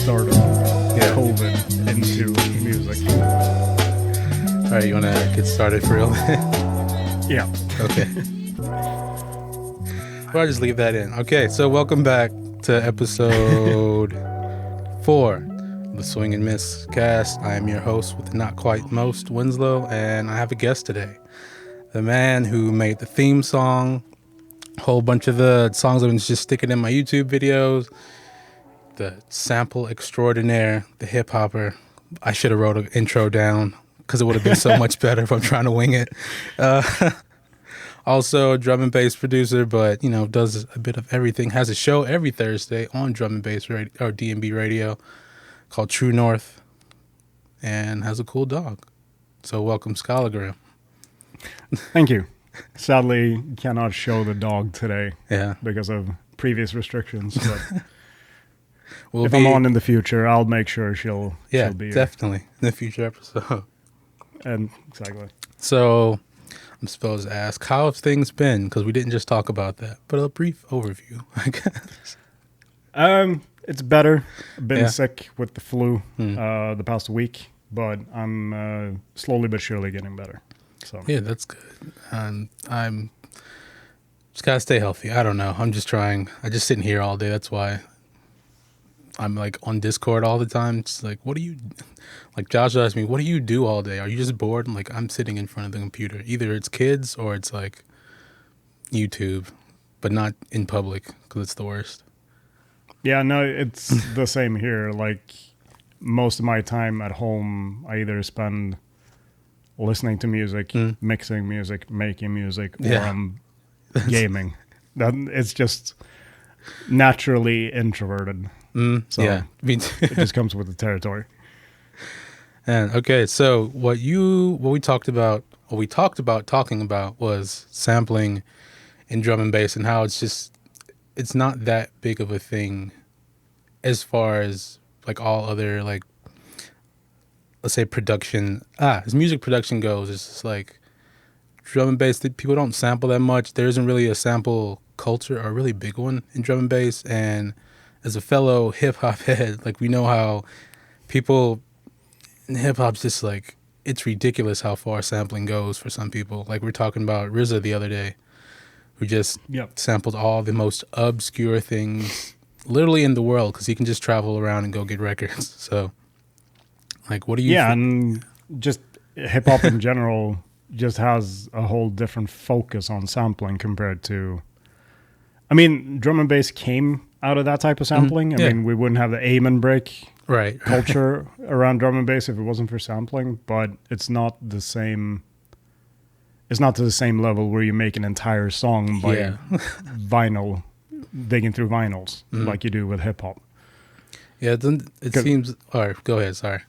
started COVID into music. All right, you want to get started for real? Yeah. Okay. Well, I'll just leave that in. Okay, so welcome back to episode 4 of the Swing and Miss cast. I am your host with the not quite most, Winslow, and I have a guest today. The man who made the theme song, a whole bunch of the songs I've been just sticking in my YouTube videos, the sample extraordinaire, the hip hopper. I should have wrote an intro down because it would have been so much better if I'm trying to wing it. Also a drum and bass producer, but, you know, does a bit of everything. Has a show every Thursday on drum and bass radio, or D&B radio, called True North, and has a cool dog. So welcome, Skallagrim. Thank you. Sadly, cannot show the dog today. Yeah. Because of previous restrictions. But if I'm on in the future, I'll make sure she'll be here. Definitely in the future episode. And exactly. So I'm supposed to ask, how have things been? Because we didn't just talk about that, but a brief overview, I guess. It's better. I've been sick with the flu the past week, but I'm slowly but surely getting better. So yeah, that's good. I'm just gotta stay healthy. I don't know. I'm just trying. I just sitting here all day. That's why I'm like on Discord all the time. It's like, what do you, like Josh asked me, what do you do all day? Are you just bored? I'm like, I'm sitting in front of the computer. Either it's kids or it's like YouTube, but not in public because it's the worst. Yeah, no, it's the same here. Like most of my time at home, I either spend listening to music, mixing music, making music, or I'm gaming. It's just naturally introverted. So yeah, it just comes with the territory. And okay, so what we talked about talking about was sampling in drum and bass and how it's not that big of a thing as far as like all other, like, let's say production, as music production goes. It's just like drum and bass, people don't sample that much. There isn't really a sample culture or a really big one in drum and bass. And as a fellow hip hop head, like, we know how people in hip hop's just like, it's ridiculous how far sampling goes for some people. Like, we're talking about RZA the other day, who just sampled all the most obscure things literally in the world because he can just travel around and go get records. So, like, what do you think? And just hip hop in general just has a whole different focus on sampling compared to, I mean, drum and bass came out of that type of sampling. I mean, we wouldn't have the aim and break culture around drum and bass if it wasn't for sampling, but it's not the same. It's not to the same level where you make an entire song by digging through vinyls like you do with hip hop. Yeah, it seems. All right, go ahead. Sorry.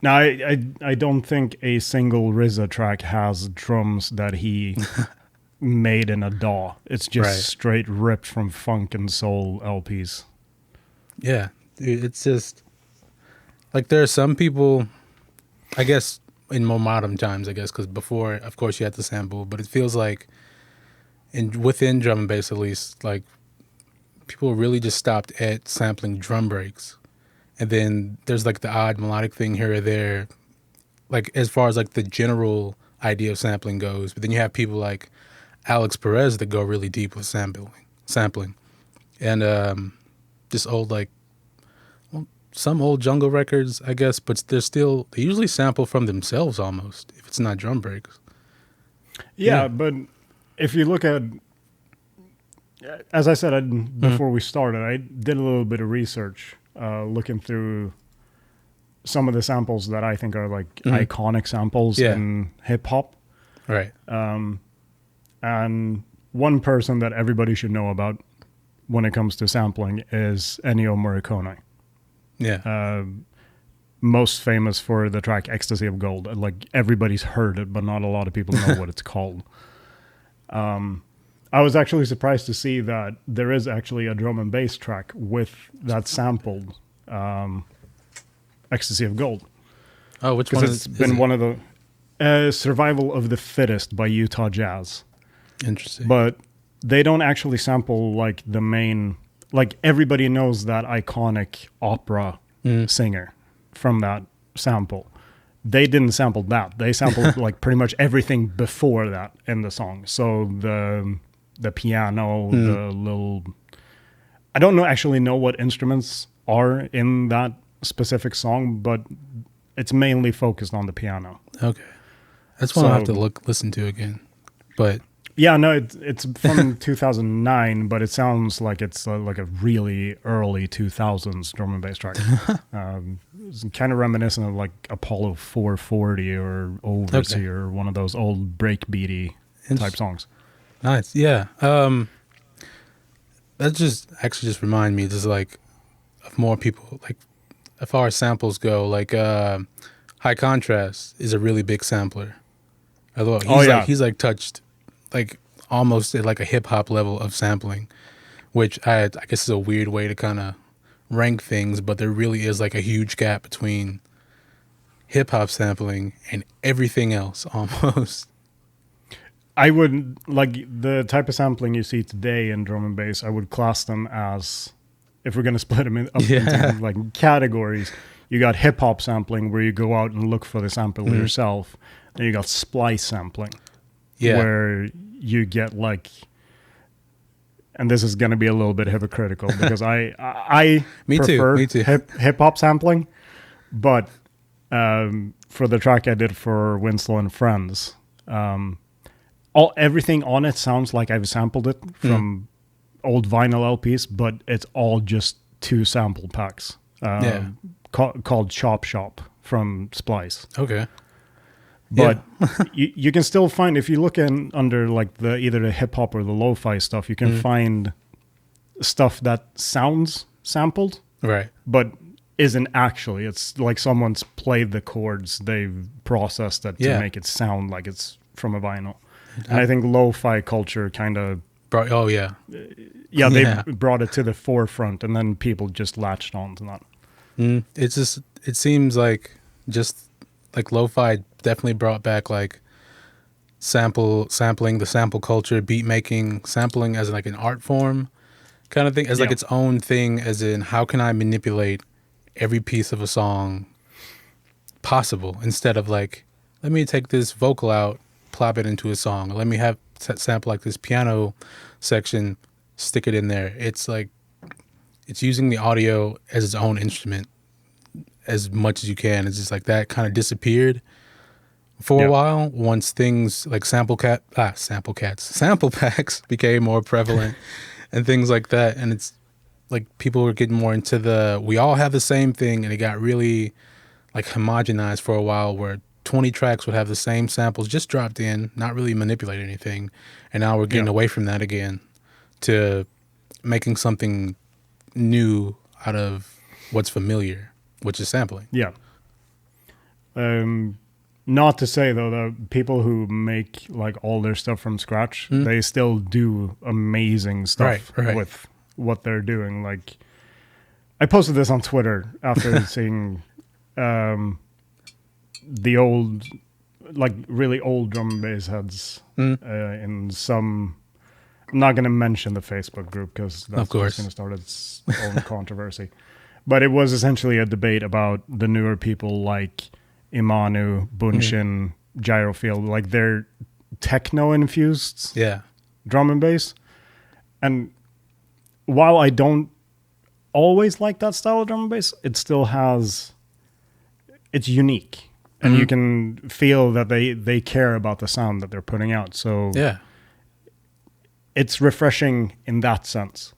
Now, I don't think a single RZA track has drums that he made in a DAW. It's just straight ripped from funk and soul LPs. Yeah, dude, it's just like there are some people, I guess, in more modern times, I guess, because before, of course, you had to sample, but it feels like within drum and bass, at least, like, people really just stopped at sampling drum breaks. And then there's like the odd melodic thing here or there, like as far as like the general idea of sampling goes. But then you have people like Alex Perez that go really deep with sampling. And just old, like, well, some old jungle records, I guess, but they usually sample from themselves almost, if it's not drum breaks. Yeah, but if you look at, as I said before we started, I did a little bit of research looking through some of the samples that I think are like iconic samples in hip hop. Right. And one person that everybody should know about when it comes to sampling is Ennio Morricone. Yeah. Most famous for the track Ecstasy of Gold. Like, everybody's heard it, but not a lot of people know what it's called. I was actually surprised to see that there is actually a drum and bass track with that sampled Ecstasy of Gold. Oh, which one? It's been one of the Survival of the Fittest by Utah Jazz. Interesting. But they don't actually sample like the main, like everybody knows that iconic opera singer from that sample. They didn't sample that. They sampled like pretty much everything before that in the song. So the piano, the little, I don't actually know what instruments are in that specific song, but it's mainly focused on the piano. Okay, that's one I'll have to listen to again. But yeah, no, it's from 2009, but it sounds like it's like a really early 2000s drum and bass track. It's kind of reminiscent of like Apollo 440 or Overseer, or one of those old breakbeaty type songs. Nice, yeah. That just remind me, just like of more people, like as far as samples go, like High Contrast is a really big sampler. Although he's like touched like almost at like a hip hop level of sampling, which I guess is a weird way to kind of rank things, but there really is like a huge gap between hip hop sampling and everything else almost. I would, like, the type of sampling you see today in drum and bass, I would class them as, if we're going to split them into like categories, you got hip hop sampling where you go out and look for the sample yourself. Then you got splice sampling, where you get like, and this is going to be a little bit hypocritical because I prefer hip hop sampling, but for the track I did for Winslow and Friends, everything on it sounds like I've sampled it from old vinyl LPs, but it's all just 2 sample packs called Chop Shop from Splice. Okay. But you can still find, if you look in under like either the hip hop or the lo-fi stuff, you can find stuff that sounds sampled, right? But isn't actually. It's like someone's played the chords, they've processed it to make it sound like it's from a vinyl. And I think lo-fi culture kind of brought. Oh yeah, they brought it to the forefront, and then people just latched on to that. It's just, it seems like just like lo-fi definitely brought back like sampling, the sample culture, beat making, sampling as like an art form kind of thing, as like its own thing, as in how can I manipulate every piece of a song possible, instead of like, let me take this vocal out, plop it into a song, let me have sample like this piano section, stick it in there. It's like, it's using the audio as its own instrument as much as you can. It's just like that kind of disappeared for a while once things like sample packs became more prevalent and things like that. And it's like people were getting more into we all have the same thing, and it got really like homogenized for a while, where 20 tracks would have the same samples just dropped in, not really manipulate anything. And now we're getting away from that again to making something new out of what's familiar, which is sampling. Yeah. Not to say though that people who make like all their stuff from scratch, they still do amazing stuff with what they're doing. Like, I posted this on Twitter after seeing the old, like really old drum and bass heads in some. I'm not going to mention the Facebook group because that's just going to start its own controversy. But it was essentially a debate about the newer people like Imanu, Bunshin, Gyrofield, like they're techno-infused drum and bass. And while I don't always like that style of drum and bass, it still has, it's unique. And you can feel that they care about the sound that they're putting out. So it's refreshing in that sense.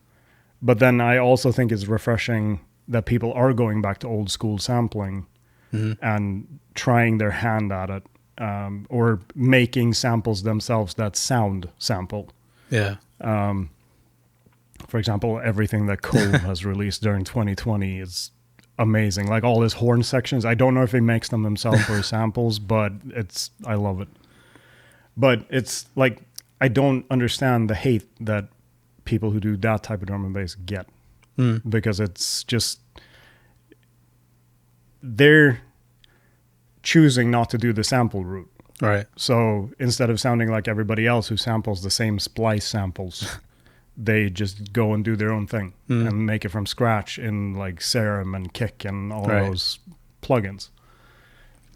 But then I also think it's refreshing that people are going back to old school sampling and trying their hand at it, or making samples themselves that sound sampled. Yeah. For example, everything that Cole has released during 2020 is amazing. Like all his horn sections, I don't know if he makes them himself or samples, but I love it. But it's like, I don't understand the hate that people who do that type of drum and bass get, because it's just, they're choosing not to do the sample route. Right. So instead of sounding like everybody else who samples the same splice samples, they just go and do their own thing and make it from scratch in like Serum and Kick and all those plugins.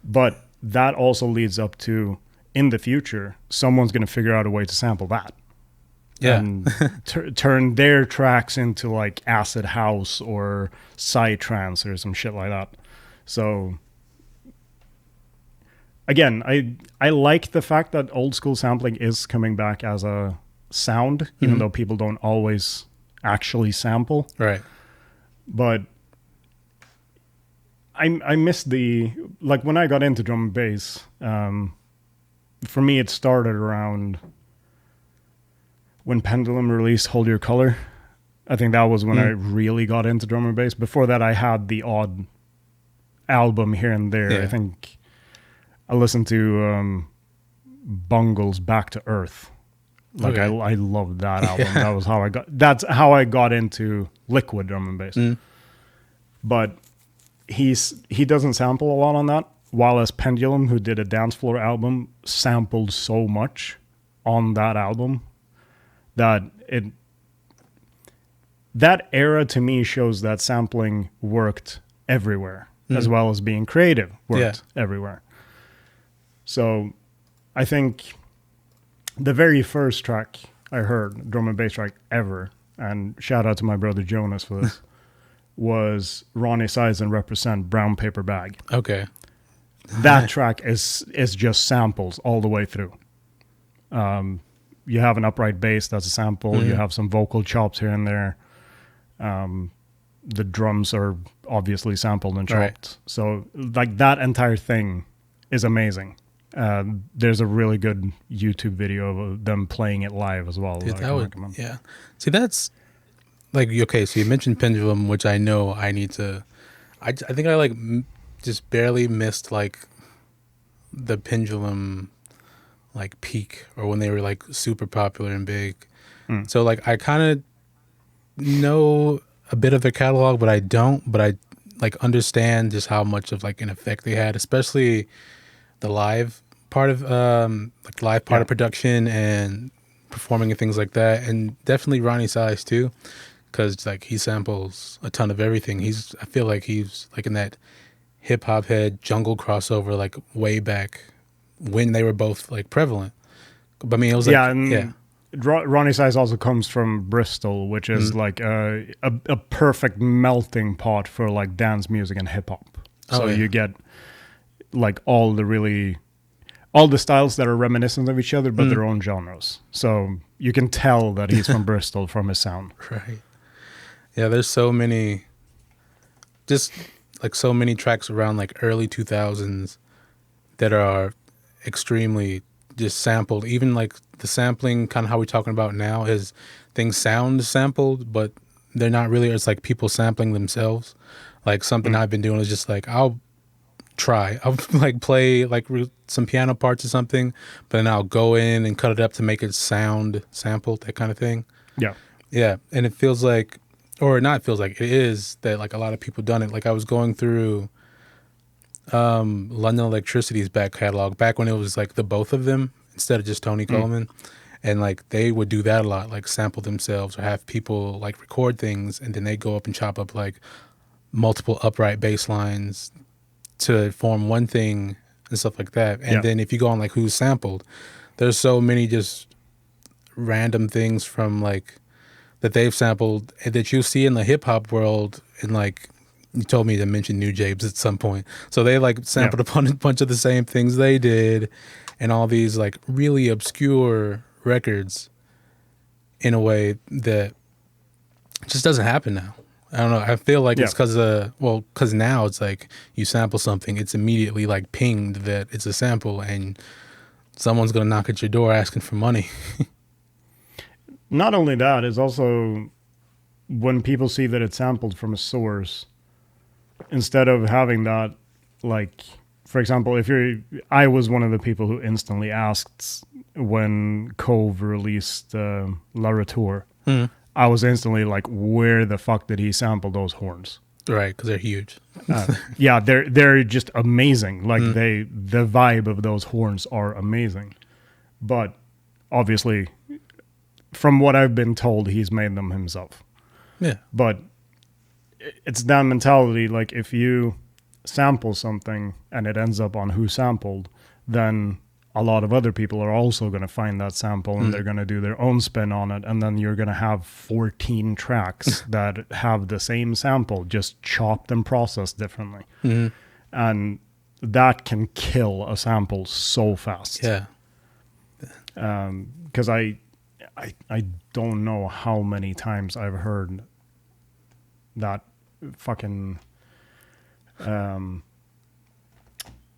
But that also leads up to, in the future, someone's going to figure out a way to sample that. Yeah. And turn their tracks into like acid house or psytrance or some shit like that. So again, I like the fact that old school sampling is coming back as a sound, even though people don't always actually sample. Right. But I miss the, like when I got into drum and bass, for me it started around when Pendulum released Hold Your Color. I think that was when I really got into drum and bass. Before that, I had the odd album here and there. Yeah. I think I listened to Bungle's Back to Earth. Like I loved that album. Yeah. That's how I got into liquid drum and bass. But he doesn't sample a lot on that. While as Pendulum, who did a dance floor album, sampled so much on that album that that era to me shows that sampling worked everywhere, as well as being creative worked everywhere. So I think the very first track I heard, drum and bass track ever, and shout out to my brother Jonas for this, was Ronnie Size and Represent Brown Paper Bag. Okay. That track is just samples all the way through. You have an upright bass that's a sample. You have some vocal chops here and there. The drums are obviously sampled and chopped. Right. So like that entire thing is amazing. There's a really good YouTube video of them playing it live as well. Dude, yeah. See, that's like, okay, so you mentioned Pendulum, which I know I need to, I think I like just barely missed like the Pendulum like peak, or when they were like super popular and big. So like I kind of know a bit of their catalog, but I like understand just how much of like an effect they had, especially the live part of like live part of production and performing and things like that. And definitely Ronnie Size too, because like he samples a ton of everything. I feel like he's like in that hip hop head jungle crossover like way back when they were both like prevalent. But I mean, it was like Ronnie Size also comes from Bristol, which is like a perfect melting pot for like dance music and hip hop. So you get like all the styles that are reminiscent of each other, but their own genres. So you can tell that he's from Bristol from his sound. Right. Yeah, there's so many tracks around like early 2000s that are extremely just sampled. Even like the sampling, kind of how we're talking about now, is things sound sampled, but they're not really. It's like people sampling themselves. Like something I've been doing is just like I'll like play like some piano parts or something, but then I'll go in and cut it up to make it sound sampled, that kind of thing. Yeah. And it feels like, or not feels like, it is that like a lot of people done it. Like I was going through London Electricity's back catalog back when it was like the both of them instead of just Tony Coleman, and like they would do that a lot, like sample themselves or have people like record things, and then they go up and chop up like multiple upright bass lines to form one thing and stuff like that. And then if you go on like who's sampled, there's so many just random things from like that they've sampled that you see in the hip hop world. And like you told me to mention New Jabes at some point, so they like sampled upon a bunch of the same things they did, and all these like really obscure records in a way that just doesn't happen now. I don't know. I feel like it's because now it's like you sample something, it's immediately like pinged that it's a sample, and someone's gonna knock at your door asking for money. Not only that, it's also when people see that it's sampled from a source, instead of having that, like, for example, I was one of the people who instantly asked when Cove released La Retour. I was instantly like, where the fuck did he sample those horns? Right, because they're huge. Yeah, they're just amazing. Like the vibe of those horns are amazing. But obviously, from what I've been told, he's made them himself. Yeah. But it's that mentality, like if you sample something and it ends up on Who Sampled, then a lot of other people are also going to find that sample and they're going to do their own spin on it. And then you're going to have 14 tracks that have the same sample, just chopped and processed differently. And that can kill a sample so fast. Yeah. Because I don't know how many times I've heard that fucking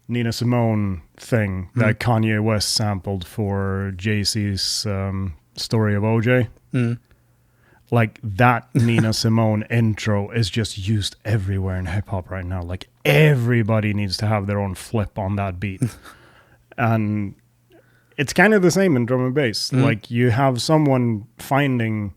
Nina Simone thing that Kanye West sampled for Jay-Z's Story of OJ. Like that Nina Simone intro is just used everywhere in hip hop right now. Like everybody needs to have their own flip on that beat. And it's kind of the same in drum and bass. Like you have someone finding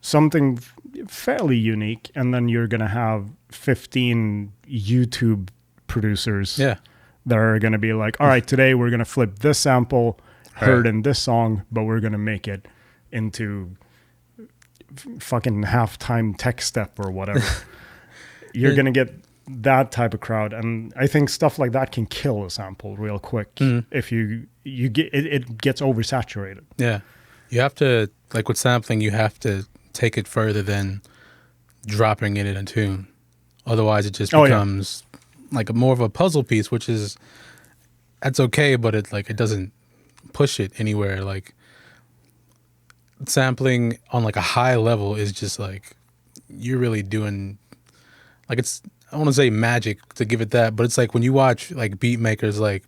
something fairly unique, and then you're going to have 15 YouTube producers that are going to be like, all right, today we're going to flip this sample heard in this song, but we're going to make it into fucking halftime tech step or whatever. You're going to get that type of crowd. And I think stuff like that can kill a sample real quick if you get it gets oversaturated. Yeah. You have to, like with sampling, you have to take it further than dropping it in a tune. Otherwise it just becomes like more of a puzzle piece, which is, that's okay, but it doesn't push it anywhere. Like sampling on like a high level is just like, you're really doing, like, it's, I want to say magic to give it that, but it's like when you watch like beat makers like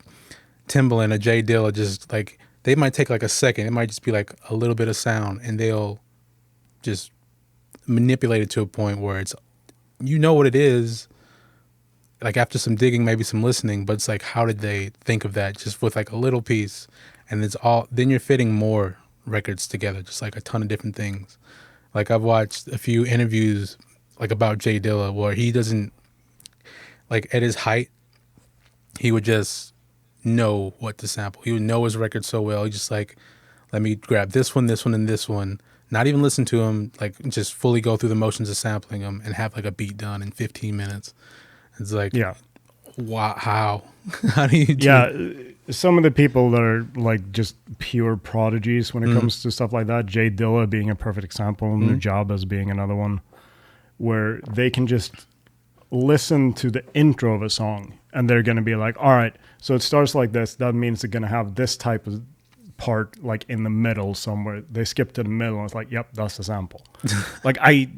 Timbaland or J Dilla, just like, they might take like a second, it might just be like a little bit of sound, and they'll just manipulate it to a point where it's, you know what it is, like after some digging, maybe some listening, but it's like, how did they think of that just with like a little piece? And it's all, then you're fitting more records together, just like a ton of different things. Like I've watched a few interviews like about J Dilla where he doesn't, like at his height, he would just know what to sample. He would know his record so well. He just like, let me grab this one, and this one, not even listen to him, like just fully go through the motions of sampling them and have like a beat done in 15 minutes. It's like, wow, how do you do some of the people that are like just pure prodigies when it comes to stuff like that, Jay Dilla being a perfect example, and Nujabes being another one, where they can just listen to the intro of a song and they're going to be like, all right, so it starts like this, that means they're going to have this type of part like in the middle somewhere. They skip to the middle and it's like, yep, that's the sample. Like I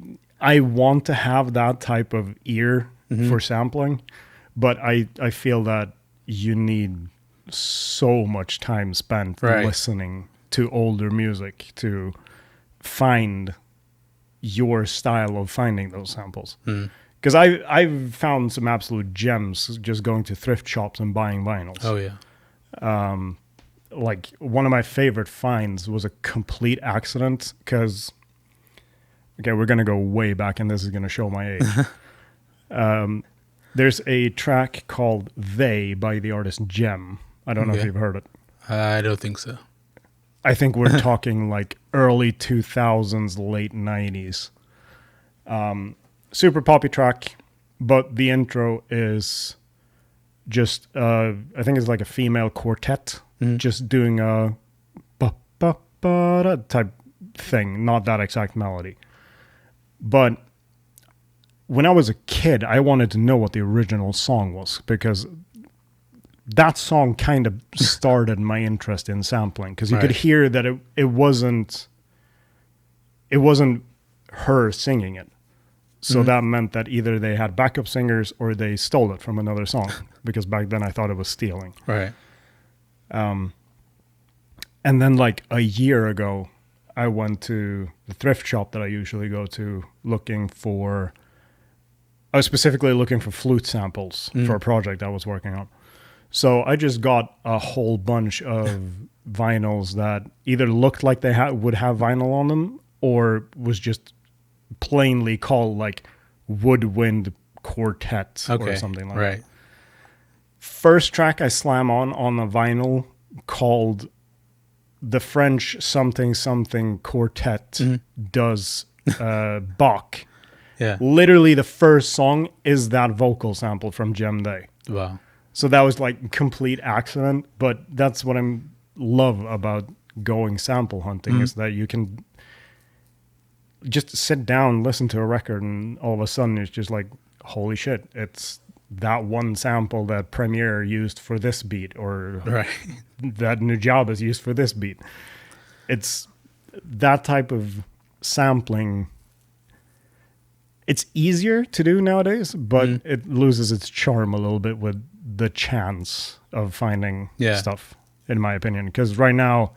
want to have that type of ear for sampling, but I feel that you need so much time spent listening to older music to find your style of finding those samples. Because I've found some absolute gems just going to thrift shops and buying vinyls. Oh yeah. Like one of my favorite finds was a complete accident because, okay, we're going to go way back and this is going to show my age. There's a track called They by the artist Gem. I don't know if you've heard it. I don't think so. I think we're talking like early 2000s, late 90s. Super poppy track, but the intro is just, I think it's like a female quartet just doing a ba-ba-ba-da type thing, not that exact melody. But when I was a kid, I wanted to know what the original song was because that song kind of started my interest in sampling because you could hear that it wasn't her singing it. So that meant that either they had backup singers or they stole it from another song because back then I thought it was stealing. Right. And then like a year ago, I went to the thrift shop that I usually go to I was specifically looking for flute samples for a project I was working on. So I just got a whole bunch of vinyls that either looked like they would have vinyl on them or was just plainly called like Woodwind Quartet or something like that. First track I slam on a vinyl called the French something something quartet does Bach. Yeah. Literally the first song is that vocal sample from Gem Day. Wow. So that was like complete accident, but that's what I love about going sample hunting is that you can just sit down, listen to a record, and all of a sudden it's just like, holy shit, it's that one sample that Premiere used for this beat, or that Nujaba is used for this beat. It's that type of sampling. It's easier to do nowadays, but it loses its charm a little bit with the chance of finding stuff, in my opinion. Because right now,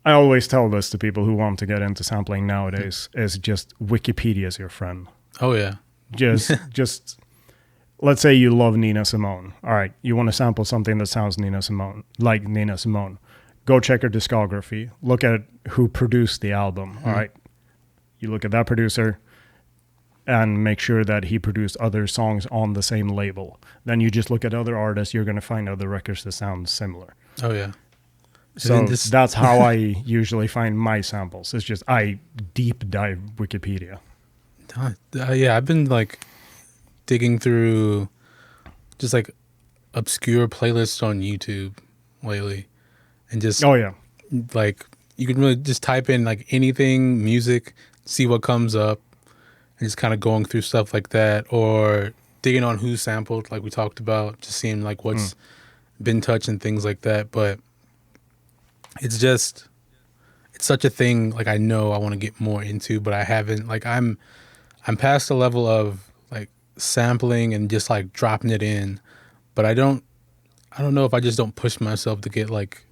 I always tell this to people who want to get into sampling nowadays, is just Wikipedia is your friend. Oh, yeah. Just let's say you love Nina Simone. All right, you want to sample something that sounds like Nina Simone. Go check her discography. Look at who produced the album. All right, you look at that producer and make sure that he produced other songs on the same label. Then you just look at other artists. You're going to find other records that sound similar. Oh, yeah. So that's how I usually find my samples. It's just I deep dive Wikipedia. Yeah, I've been like digging through just like obscure playlists on YouTube lately, and just like you can really just type in like anything music, see what comes up, and just kind of going through stuff like that, or digging on who sampled, like we talked about, just seeing like what's been touched and things like that. But it's such a thing. Like I know I want to get more into, but I haven't. Like I'm past the level of like sampling and just like dropping it in, but I don't know if I just don't push myself to get like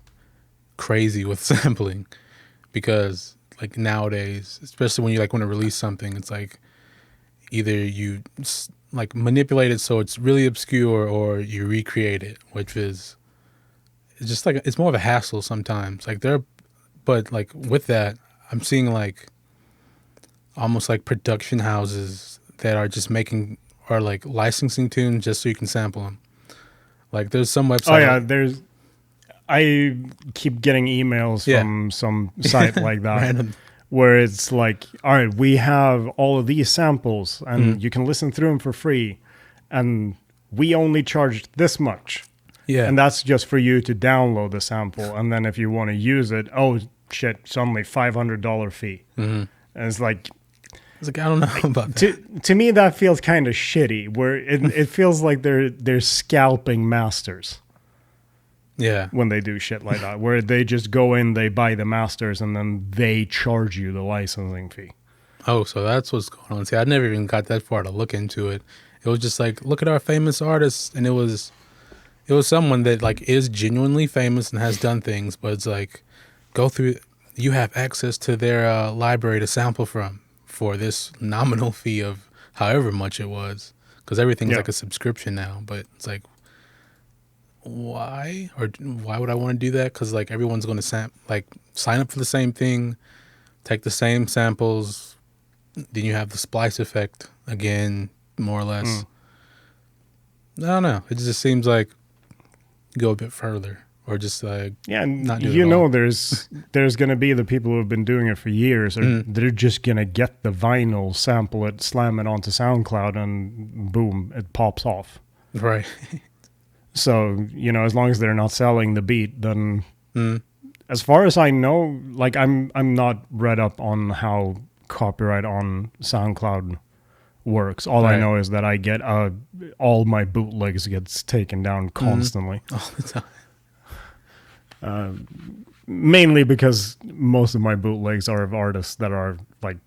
crazy with sampling, because like nowadays, especially when you like want to release something, it's like either you like manipulate it so it's really obscure, or you recreate it, which is it's just like it's more of a hassle sometimes. But like with that, I'm seeing like almost like production houses that are just like licensing tunes just so you can sample them. Like there's some website. I keep getting emails from some site like that. Random. Where it's like, all right, we have all of these samples and you can listen through them for free, and we only charged this much. Yeah. And that's just for you to download the sample. And then if you want to use it, oh shit, suddenly $500 fee. And it's like, I don't know about that. To me, that feels kind of shitty, where it feels like they're scalping masters. Yeah. When they do shit like that, where they just go in, they buy the masters, and then they charge you the licensing fee. Oh, so that's what's going on. See, I never even got that far to look into it. It was just like, look at our famous artists, and it was someone that like is genuinely famous and has done things, but it's like, go through, you have access to their library to sample from for this nominal fee of however much it was, because everything's like a subscription now. But it's like, why would I want to do that? Because like everyone's going to sign up for the same thing, take the same samples, then you have the splice effect again, more or less. I don't know. It just seems like go a bit further, or just like not do it all. there's going to be the people who have been doing it for years, or they're just going to get the vinyl, sample it, slam it onto SoundCloud, and boom, it pops off. Right. So, as long as they're not selling the beat, then as far as I know, like I'm not read up on how copyright on SoundCloud works. All I know is that I get all my bootlegs gets taken down constantly. All the time. Mainly because most of my bootlegs are of artists that are like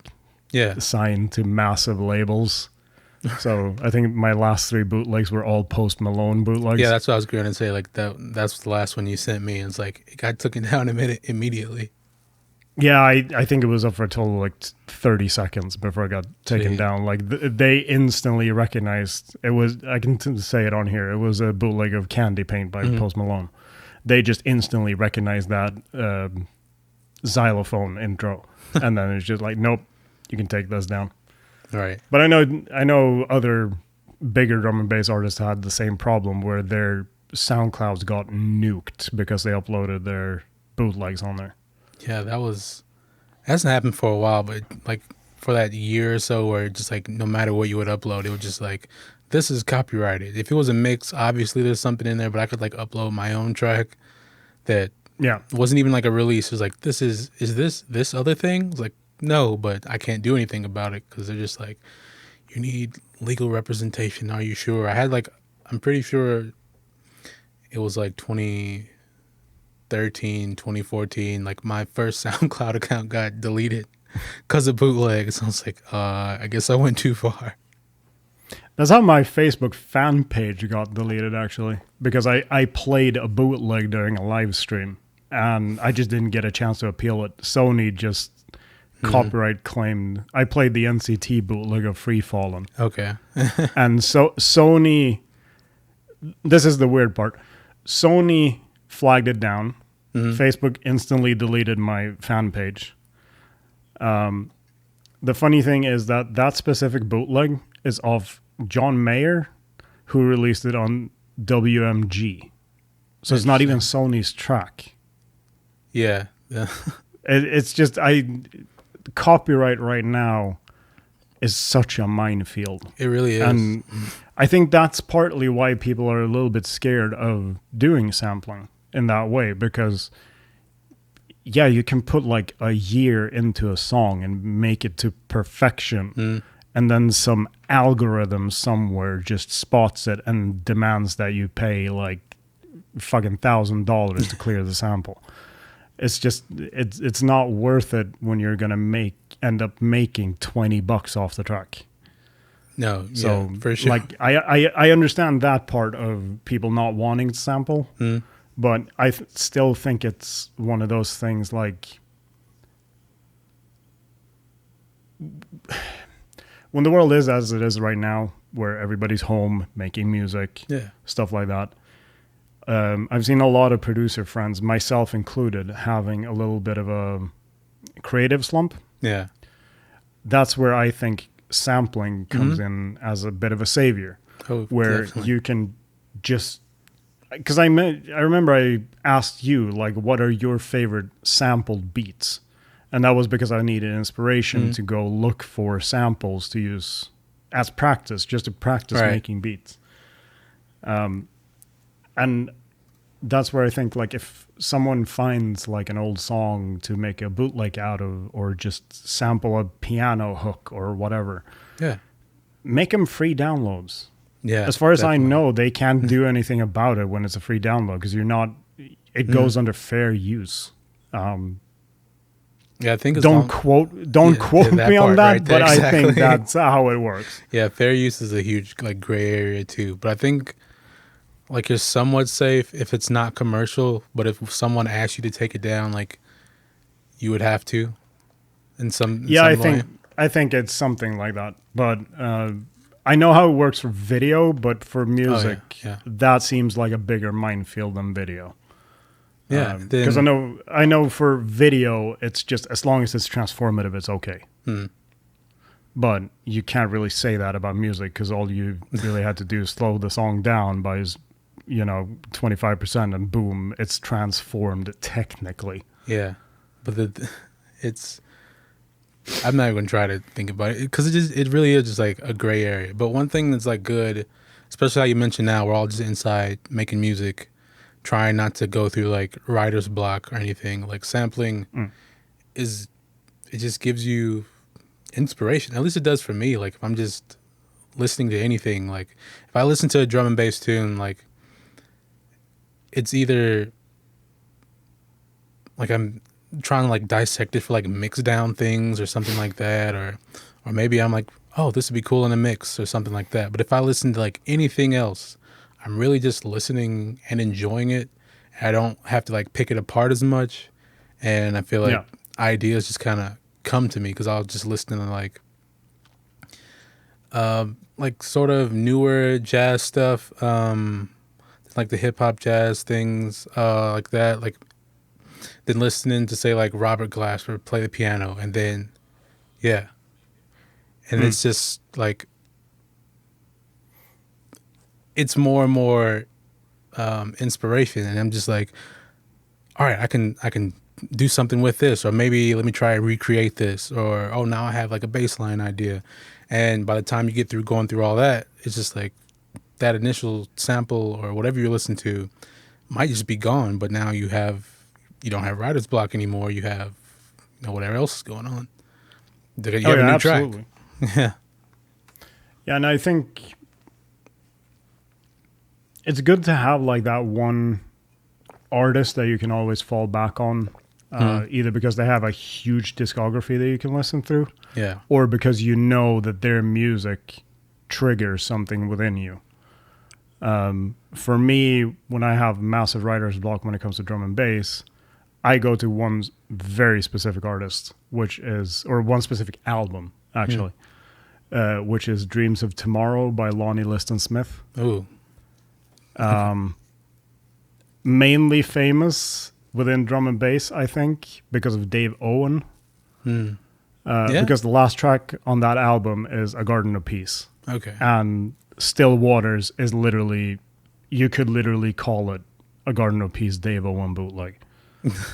signed to massive labels. So I think my last 3 bootlegs were all Post Malone bootlegs. Yeah, that's what I was going to say. Like that's the last one you sent me. And it's like it got taken down immediately. Yeah, I think it was up for a total of like 30 seconds before it got taken down. Like they instantly recognized it was. I can say it on here. It was a bootleg of Candy Paint by Post Malone. They just instantly recognized that xylophone intro, and then it's just like, nope, you can take this down. Right. But I know other bigger drum and bass artists had the same problem, where their SoundClouds got nuked because they uploaded their bootlegs on there. Yeah, that hasn't happened for a while, but like for that year or so where just like no matter what you would upload, it would just like, this is copyrighted. If it was a mix, obviously there's something in there, but I could like upload my own track that wasn't even like a release. It was like, is this other thing? It's like, no, but I can't do anything about it because they're just like, you need legal representation. Are you sure? I'm pretty sure it was like 2013, 2014, like my first SoundCloud account got deleted because of bootlegs. I was like, I guess I went too far. That's how my Facebook fan page got deleted, actually, because I played a bootleg during a live stream, and I just didn't get a chance to appeal it. Sony just copyright claimed. I played the NCT bootleg of Free Fallin'. Okay. And so Sony, this is the weird part, Sony flagged it down. Facebook instantly deleted my fan page. The funny thing is that specific bootleg is of John Mayer, who released it on WMG. So it's not even Sony's track. Yeah. It's just, copyright right now is such a minefield. It really is. And I think that's partly why people are a little bit scared of doing sampling in that way, because you can put like a year into a song and make it to perfection. And then some algorithm somewhere just spots it and demands that you pay like fucking $1,000 to clear the sample. It's just, it's not worth it when you're going to end up making $20 off the track. No, so for sure. Like I understand that part of people not wanting to sample, but I still think it's one of those things like when the world is as it is right now, where everybody's home making music, stuff like that. I've seen a lot of producer friends, myself included, having a little bit of a creative slump. Yeah. That's where I think sampling comes in as a bit of a savior, where definitely. You can just, because I remember I asked you, like, what are your favorite sampled beats? And that was because I needed inspiration to go look for samples to use as practice, just to practice making beats. And that's where I think, like, if someone finds like an old song to make a bootleg out of, or just sample a piano hook or whatever, make them free downloads. Yeah, as far as definitely. I know, they can't do anything about it when it's a free download, because it goes under fair use. I think don't quote me on that, right there, but exactly. I think that's how it works. Yeah, fair use is a huge like gray area too. But I think like you're somewhat safe if it's not commercial. But if someone asks you to take it down, like you would have to. In some I think it's something like that. But I know how it works for video, but for music, that seems like a bigger minefield than video. Yeah, because I know for video, it's just as long as it's transformative, it's okay. But you can't really say that about music, because all you really had to do is slow the song down by 25%, and boom, it's transformed technically. Yeah, but I'm not even going to try to think about it, because it really is just like a gray area. But one thing that's like good, especially how you mentioned now, we're all just inside making music, trying not to go through like writer's block or anything. Like sampling it just gives you inspiration. At least it does for me. Like if I'm just listening to anything, like if I listen to a drum and bass tune, like it's either like I'm trying to like dissect it for like mix down things or something like that, or maybe I'm like, oh, this would be cool in a mix or something like that. But if I listen to like anything else, I'm really just listening and enjoying it. I don't have to like pick it apart as much, and I feel like ideas just kind of come to me because I'll just listen to like sort of newer jazz stuff, like the hip hop jazz things, like that. Like then listening to say like Robert Glasper play the piano, and then and it's just like it's more and more inspiration, and I'm just like, all right, I can do something with this, or maybe let me try and recreate this, or oh, now I have like a baseline idea. And by the time you get through going through all that, it's just like that initial sample or whatever you listen to might just be gone, but now you don't have writer's block anymore. You have whatever else is going on. You have a new absolutely. track. Yeah. Yeah, and I think it's good to have like that one artist that you can always fall back on, either because they have a huge discography that you can listen through, Yeah, or because you know that their music triggers something within you. For me, when I have massive writer's block when it comes to drum and bass, I go to one very specific artist, or one specific album, actually, which is Dreams of Tomorrow by Lonnie Liston Smith. Ooh. Mainly famous within drum and bass, I think, because of Dave Owen. Because the last track on that album is A Garden of Peace. Okay. And Still Waters is you could literally call it a Garden of Peace Dave Owen bootleg.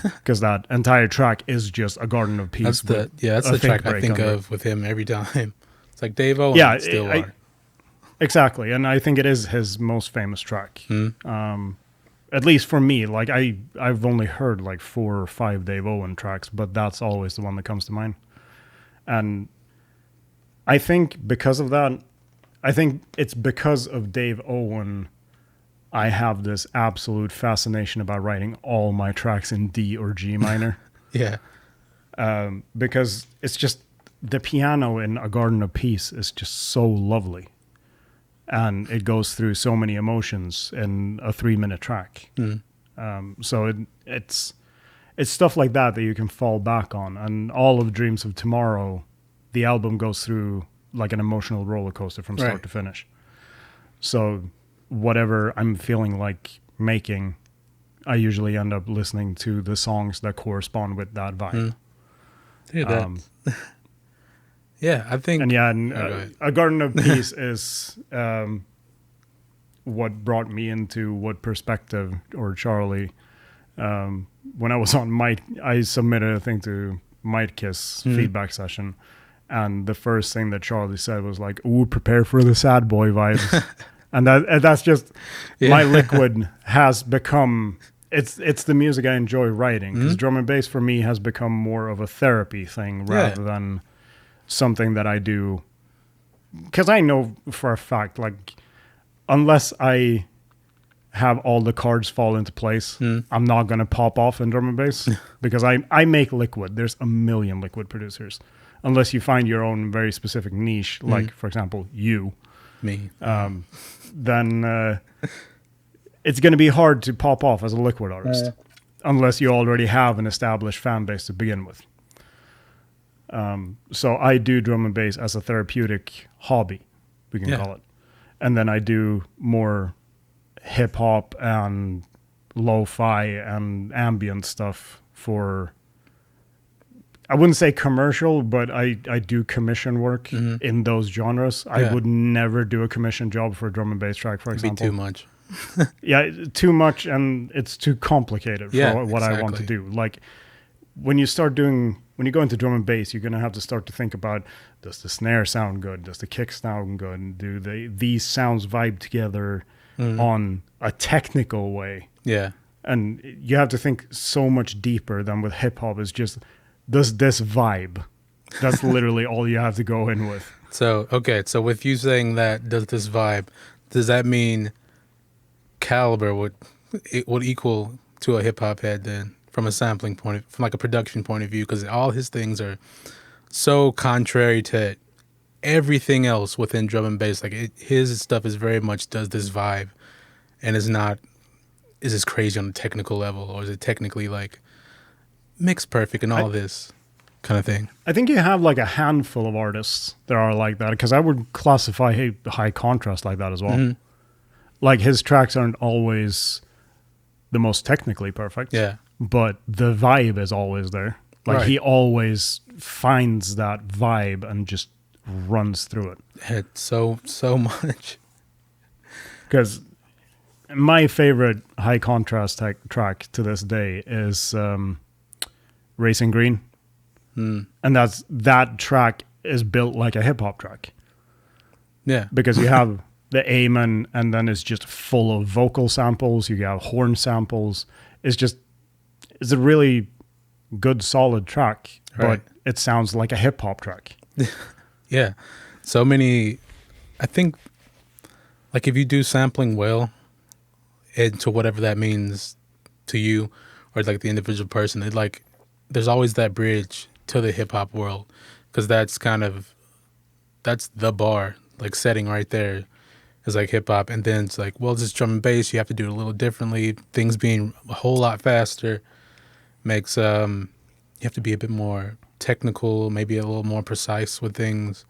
Because that entire track is just a Garden of Peace. That's the track I think of with him every time. It's like Dave Owen, Stillwater. Exactly, and I think it is his most famous track. At least for me, like I've only heard like 4 or 5 Dave Owen tracks, but that's always the one that comes to mind. And I think because of that, I think it's because of Dave Owen I have this absolute fascination about writing all my tracks in D or G minor. Yeah. Because it's just the piano in A Garden of Peace is just so lovely. And it goes through so many emotions in a 3-minute track. So it's stuff like that you can fall back on. And all of Dreams of Tomorrow, the album goes through like an emotional roller coaster from start to finish. So whatever I'm feeling like making, I usually end up listening to the songs that correspond with that vibe. Yeah, I think... A Garden of Peace is what brought me into What Perspective or Charlie. When I was on I submitted a thing to Might Kiss feedback session, and the first thing that Charlie said was like, "Ooh, prepare for the sad boy vibes." And that's just my liquid has become... It's the music I enjoy writing, because drum and bass for me has become more of a therapy thing rather than something that I do. Because I know for a fact, like, unless I have all the cards fall into place, I'm not going to pop off in drum and bass because I make liquid. There's a million liquid producers. Unless you find your own very specific niche, like, for example, me, then it's going to be hard to pop off as a liquid artist unless you already have an established fan base to begin with. So I do drum and bass as a therapeutic hobby, we can call it. And then I do more hip hop and lo-fi and ambient stuff for, I wouldn't say commercial, but I do commission work in those genres. Yeah. I would never do a commission job for a drum and bass track, for example. It'd be too much. Too much, and it's too complicated for what I want to do. Like, when you go into drum and bass, you're going to have to start to think about, does the snare sound good? Does the kick sound good? Do these sounds vibe together on a technical way? Yeah. And you have to think so much deeper than with hip hop. Is just, does this vibe? That's literally all you have to go in with. So with you saying that, does this vibe, does that mean caliber would equal to a hip hop head then? From a sampling from like a production point of view, because all his things are so contrary to everything else within drum and bass. Like his stuff is very much does this vibe, and is this crazy on a technical level, or is it technically like mixed perfect and all this kind of thing? I think you have like a handful of artists that are like that, because I would classify high contrast like that as well. Like his tracks aren't always the most technically perfect. Yeah. But the vibe is always there. Like he always finds that vibe and just runs through it. It's so much. Because my favorite high contrast track to this day is Racing Green. And that track is built like a hip hop track. Yeah. Because you have the amen, and then it's just full of vocal samples. You have horn samples. It's a really good, solid track, Right. but it sounds like a hip hop track. Yeah. So many, I think, like if you do sampling well, into whatever that means to you or like the individual person, it like, there's always that bridge to the hip hop world, because that's the bar, like setting right there is like hip hop. And then it's like, well, this is drum and bass. You have to do it a little differently. Things being a whole lot faster makes, you have to be a bit more technical, maybe a little more precise with things,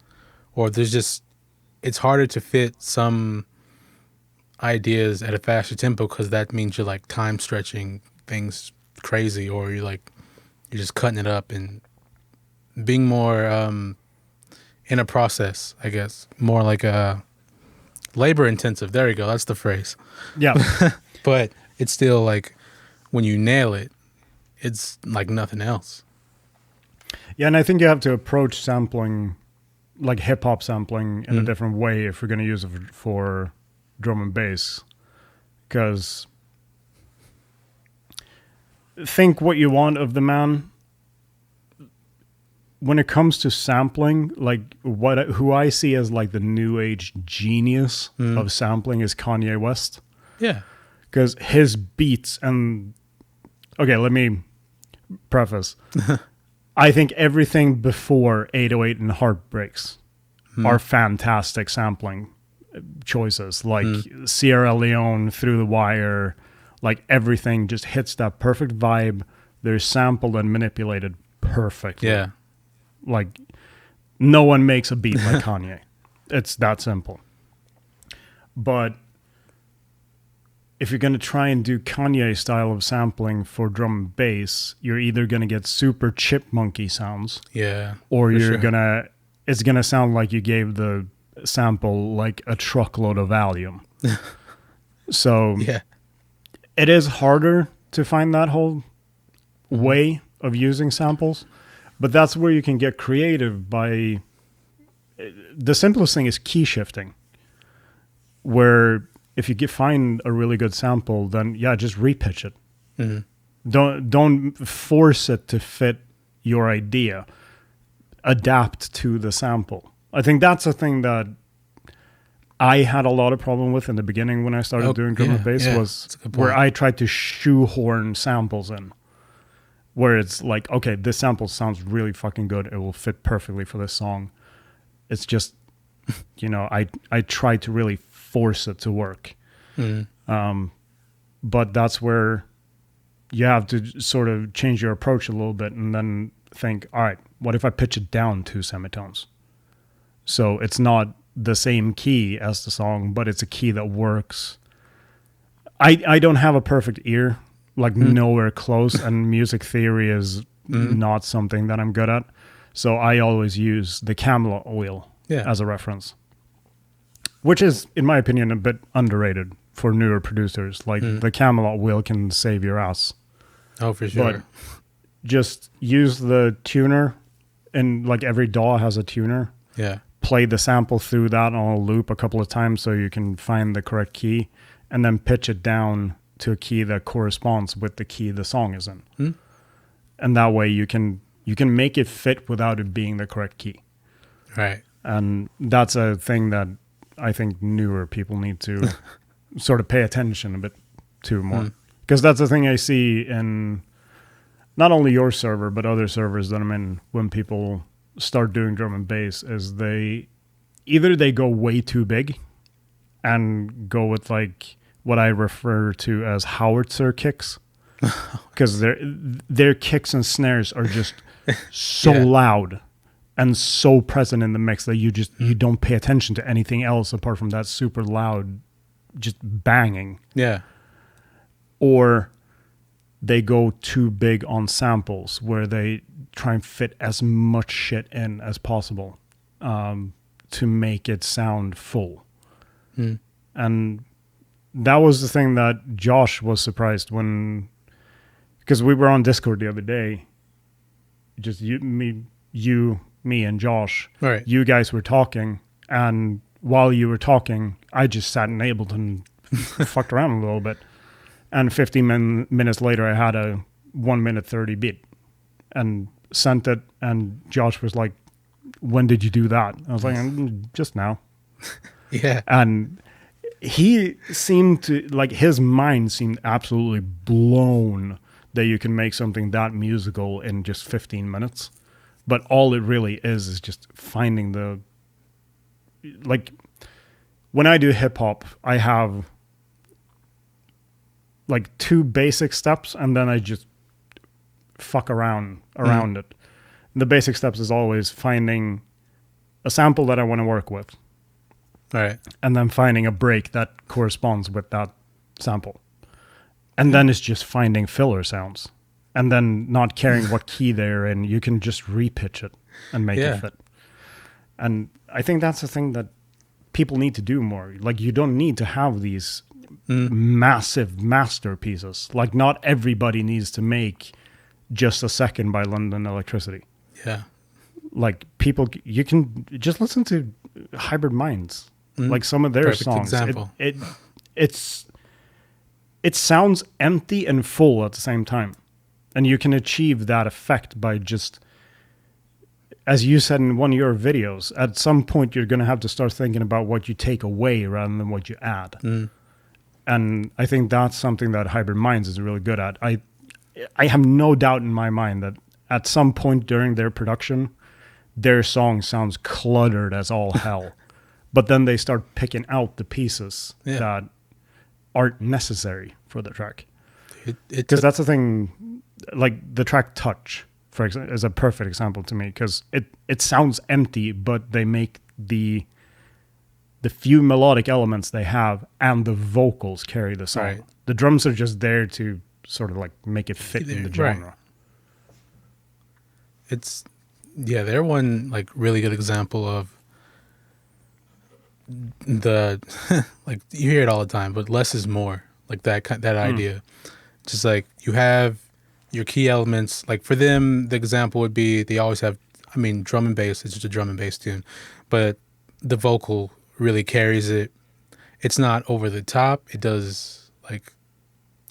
or it's harder to fit some ideas at a faster tempo, because that means you're like time stretching things crazy, or you're just cutting it up and being more in a process, I guess, more like a labor intensive. There you go. That's the phrase. Yeah. But it's still like when you nail it, it's like nothing else. Yeah, and I think you have to approach sampling, like hip hop sampling, in a different way if you're going to use it for drum and bass. Because think what you want of the man. When it comes to sampling, like who I see as like the new age genius of sampling is Kanye West. Yeah. Because his beats okay, let me preface. I think everything before 808 and Heartbreaks are fantastic sampling choices. Like Sierra Leone, Through the Wire, like everything just hits that perfect vibe. They're sampled and manipulated perfectly. Yeah. Like no one makes a beat like Kanye. It's that simple. But if you're going to try and do Kanye style of sampling for drum and bass, you're either going to get super chipmunky sounds, Yeah. or it's going to sound like you gave the sample like a truckload of Valium. So Yeah. it is harder to find that whole way of using samples, but that's where you can get creative by... The simplest thing is key shifting, where if you find a really good sample, then just repitch it. Don't force it to fit your idea. Adapt to the sample. I think that's a thing that I had a lot of problem with in the beginning when I started doing drum and bass, was where I tried to shoehorn samples in. Where it's like, okay, this sample sounds really fucking good. It will fit perfectly for this song. It's just, I try to really force it to work. But that's where you have to sort of change your approach a little bit and then think, all right, what if I pitch it down 2 semitones? So it's not the same key as the song, but it's a key that works. I don't have a perfect ear, like nowhere close, and music theory is not something that I'm good at. So I always use the Camelot wheel as a reference, which is, in my opinion, a bit underrated for newer producers. Like the Camelot wheel can save your ass. Oh, for sure. But just use the tuner, and like every DAW has a tuner. Yeah. Play the sample through that on a loop a couple of times so you can find the correct key, and then pitch it down to a key that corresponds with the key the song is in. And that way you can make it fit without it being the correct key. Right. And that's a thing that I think newer people need to sort of pay attention a bit to more. Because that's the thing I see in not only your server, but other servers that I'm in when people start doing drum and bass, is they go way too big and go with like what I refer to as howitzer kicks. Because their kicks and snares are just so loud and so present in the mix that you don't pay attention to anything else apart from that super loud just banging. Yeah. Or they go too big on samples where they try and fit as much shit in as possible to make it sound full. And that was the thing that Josh was surprised when, because we were on Discord the other day, just me and Josh. Right. You guys were talking, and while you were talking, I just sat in Ableton, fucked around a little bit, and 15 minutes later, I had a 1 minute 30 beat, and sent it, and Josh was like, "When did you do that?" I was like, "Just now." Yeah. And he seemed to, like, his mind seemed absolutely blown that you can make something that musical in just 15 minutes. But all it really is just finding the, like, when I do hip hop, I have like 2 basic steps, and then I just fuck around it. The basic steps is always finding a sample that I want to work with. Right. And then finding a break that corresponds with that sample. And then it's just finding filler sounds. And then not caring what key they're in, you can just repitch it and make it fit. And I think that's the thing that people need to do more. Like, you don't need to have these massive masterpieces. Like, not everybody needs to make Just a Second by London Electricity. Yeah. Like, people, you can just listen to Hybrid Minds. Like, some of their Perfect songs. Example. It sounds empty and full at the same time. And you can achieve that effect by just, as you said in one of your videos, at some point you're going to have to start thinking about what you take away rather than what you add. And I think that's something that Hybrid Minds is really good at. I have no doubt in my mind that at some point during their production, their song sounds cluttered as all hell. But then they start picking out the pieces that aren't necessary for the track. Because that's the thing, like the track Touch, for example, is a perfect example to me, because it sounds empty, but they make the few melodic elements they have and the vocals carry the song. Right. The drums are just there to sort of like make it fit in the genre. It's, they're one like really good example of the like, you hear it all the time, but less is more. Like that idea. Just like, you have your key elements. Like for them, the example would be they always have, I mean, drum and bass. It's just a drum and bass tune, but the vocal really carries it. It's not over the top. It does, like,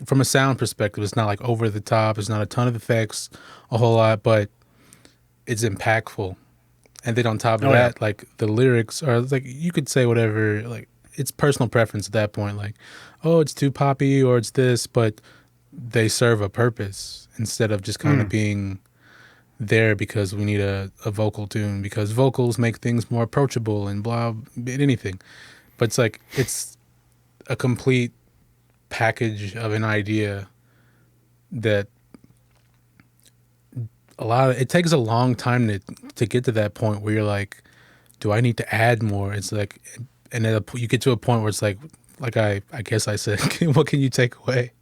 from a sound perspective, it's not like over the top. It's not a ton of effects, a whole lot, but it's impactful. And then on top of that, like the lyrics are like, you could say whatever, like it's personal preference at that point. Like, oh, it's too poppy or it's this, but they serve a purpose instead of just kind of being there because we need a vocal tune, because vocals make things more approachable and blah, anything. But it's like, it's a complete package of an idea that it takes a long time to get to that point where you're like, do I need to add more? It's like, and then you get to a point where it's like I guess I said, what can you take away?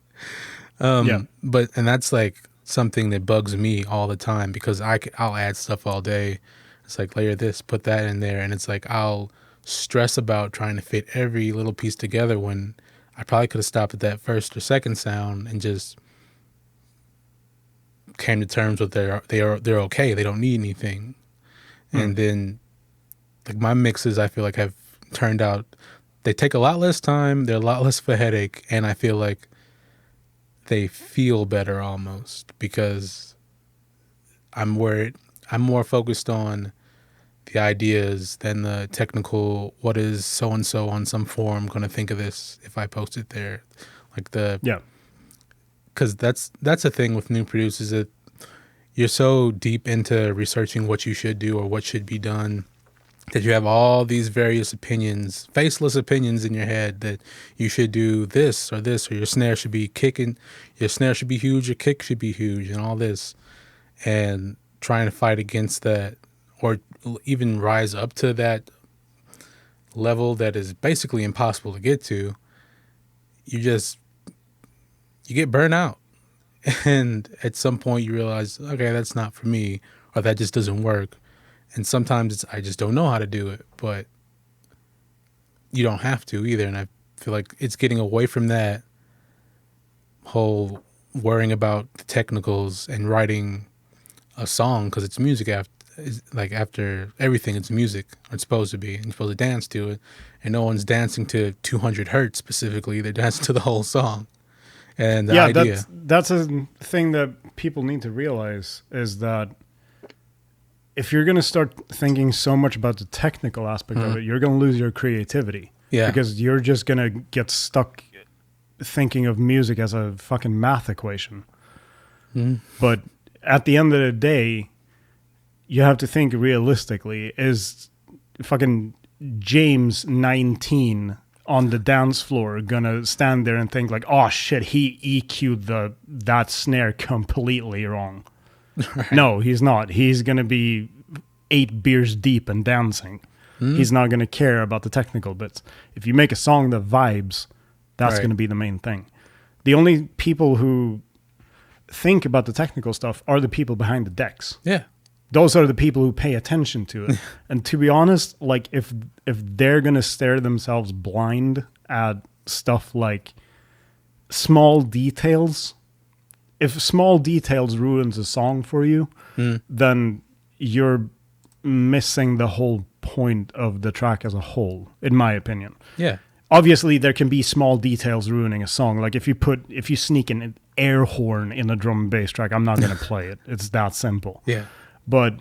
But, and that's like something that bugs me all the time, because I'll add stuff all day. It's like, layer this, put that in there. And it's like, I'll stress about trying to fit every little piece together when I probably could have stopped at that first or second sound and just came to terms with they're okay. They don't need anything. And then like my mixes, I feel like have turned out, they take a lot less time. They're a lot less of a headache. And I feel like they feel better almost, because I'm more focused on the ideas than the technical, what is so-and-so on some forum going to think of this if I post it there? Like because that's the thing with new producers, that you're so deep into researching what you should do or what should be done that you have all these various opinions, faceless opinions in your head that you should do this, or your snare should be kicking, your snare should be huge, your kick should be huge, and all this. And trying to fight against that, or even rise up to that level that is basically impossible to get to, you get burnt out. And at some point you realize, okay, that's not for me, or that just doesn't work. And sometimes I just don't know how to do it, but you don't have to either. And feel like it's getting away from that whole worrying about the technicals and writing a song because it's music after everything, it's music, or it's supposed to be, and you're supposed to dance to it, and no one's dancing to 200 hertz specifically. They're dancing to the whole song. And the idea, that's a thing that people need to realize, is that if you're going to start thinking so much about the technical aspect of it, you're going to lose your creativity. Yeah. Because you're just going to get stuck thinking of music as a fucking math equation. But at the end of the day, you have to think realistically. Is fucking James 19 on the dance floor gonna stand there and think like, oh shit, he EQ'd that snare completely wrong? Right. No, he's not. He's gonna be 8 beers deep and dancing. He's not gonna care about the technical bits. If you make a song that vibes, that's gonna be the main thing. The only people who think about the technical stuff are the people behind the decks. Yeah. Those are the people who pay attention to it. And to be honest, like if they're going to stare themselves blind at stuff like small details, if small details ruins a song for you, then you're missing the whole point of the track as a whole, in my opinion. Yeah. Obviously, there can be small details ruining a song. Like if you sneak an air horn in a drum and bass track, I'm not going to play it. It's that simple. Yeah. But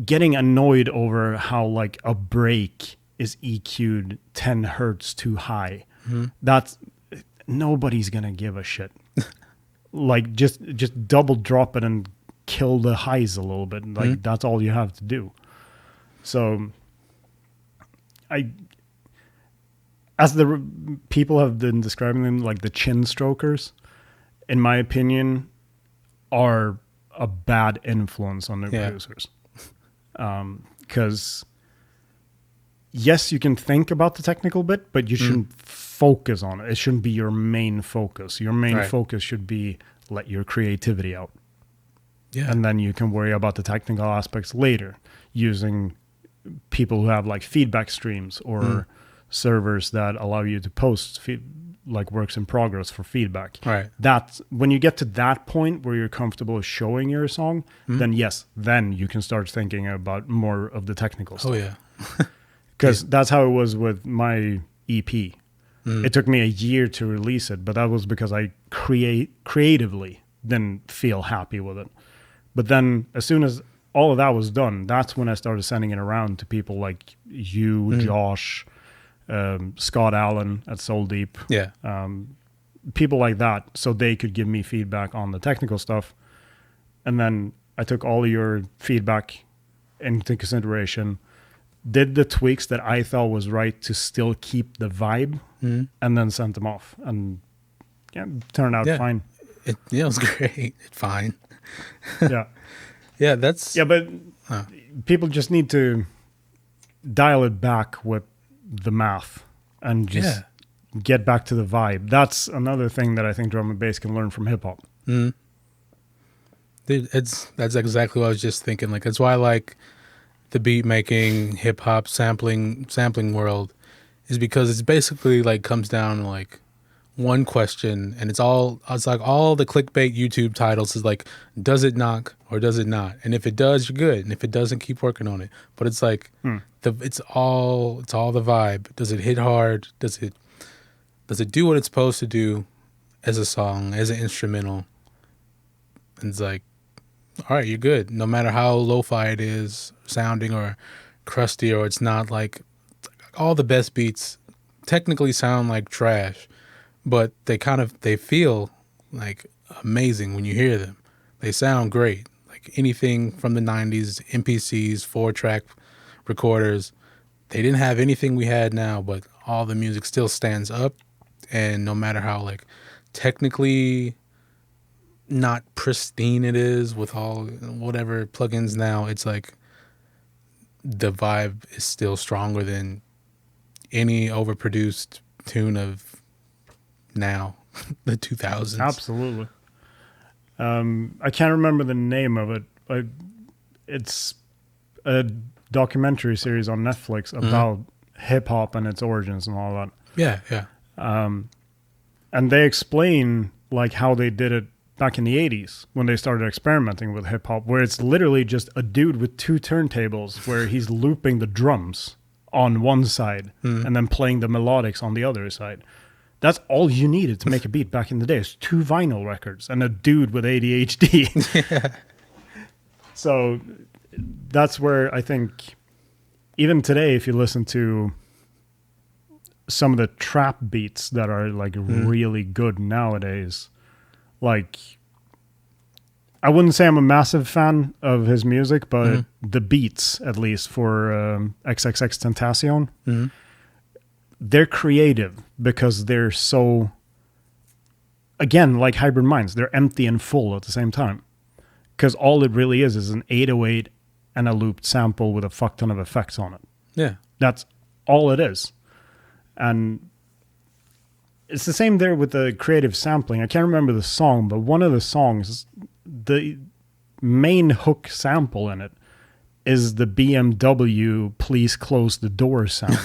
getting annoyed over how like a break is EQ'd 10 hertz too high, that's nobody's going to give a shit. Like just double drop it and kill the highs a little bit. Like that's all you have to do. So as the people have been describing them, like the chin strokers, in my opinion, are a bad influence on the producers. Because yes, you can think about the technical bit, but you shouldn't focus on it. It shouldn't be your main focus. Your main focus should be let your creativity out. Yeah. And then you can worry about the technical aspects later using people who have like feedback streams or servers that allow you to post like works in progress for feedback. Right. That's when you get to that point where you're comfortable showing your song, then yes, then you can start thinking about more of the technical stuff. Oh yeah. Because that's how it was with my EP. It took me a year to release it, but that was because I creatively didn't feel happy with it. But then as soon as all of that was done, that's when I started sending it around to people like you, Josh, Scott Allen at Soul Deep, people like that, so they could give me feedback on the technical stuff. And then I took all of your feedback into consideration, did the tweaks that I thought was right to still keep the vibe, and then sent them off. And turned out fine. It was great. Fine. Yeah. But people just need to dial it back with the math and just get back to the vibe. That's another thing that I think drum and bass can learn from hip hop. Dude, that's exactly what I was just thinking. Like that's why I like the beat making, hip hop sampling world, is because it's basically like comes down to like one question, and it's like all the clickbait YouTube titles is like, does it knock or does it not? And if it does, you're good, and if it doesn't, keep working on it. But it's like it's all the vibe. Does it hit hard? Does it do what it's supposed to do as a song, as an instrumental? And it's like, all right, you're good. No matter how lo-fi it is sounding or crusty, or it's not like all the best beats technically sound like trash, but they feel like amazing when you hear them. They sound great. Like anything from the 90s, MPCs, 4-track recorders, they didn't have anything we had now, but all the music still stands up. And no matter how like technically not pristine it is with all whatever plugins now, it's like the vibe is still stronger than any overproduced tune of now, the 2000s. Absolutely. I can't remember the name of it. It's a documentary series on Netflix about hip hop and its origins and all that. Yeah, yeah. And they explain like how they did it back in the 80s when they started experimenting with hip hop, where it's literally just a dude with two turntables where he's looping the drums on one side and then playing the melodics on the other side. That's all you needed to make a beat back in the day. It's 2 vinyl records and a dude with ADHD. Yeah. So that's where I think even today, if you listen to some of the trap beats that are like really good nowadays, like I wouldn't say I'm a massive fan of his music, but the beats, at least for XXX Tentacion, they're creative because they're so, again, like Hybrid Minds, they're empty and full at the same time. Because all it really is an 808 and a looped sample with a fuck ton of effects on it. Yeah. That's all it is. And it's the same there with the creative sampling. I can't remember the song, but one of the songs, the main hook sample in it is the BMW "Please Close the Door" sound.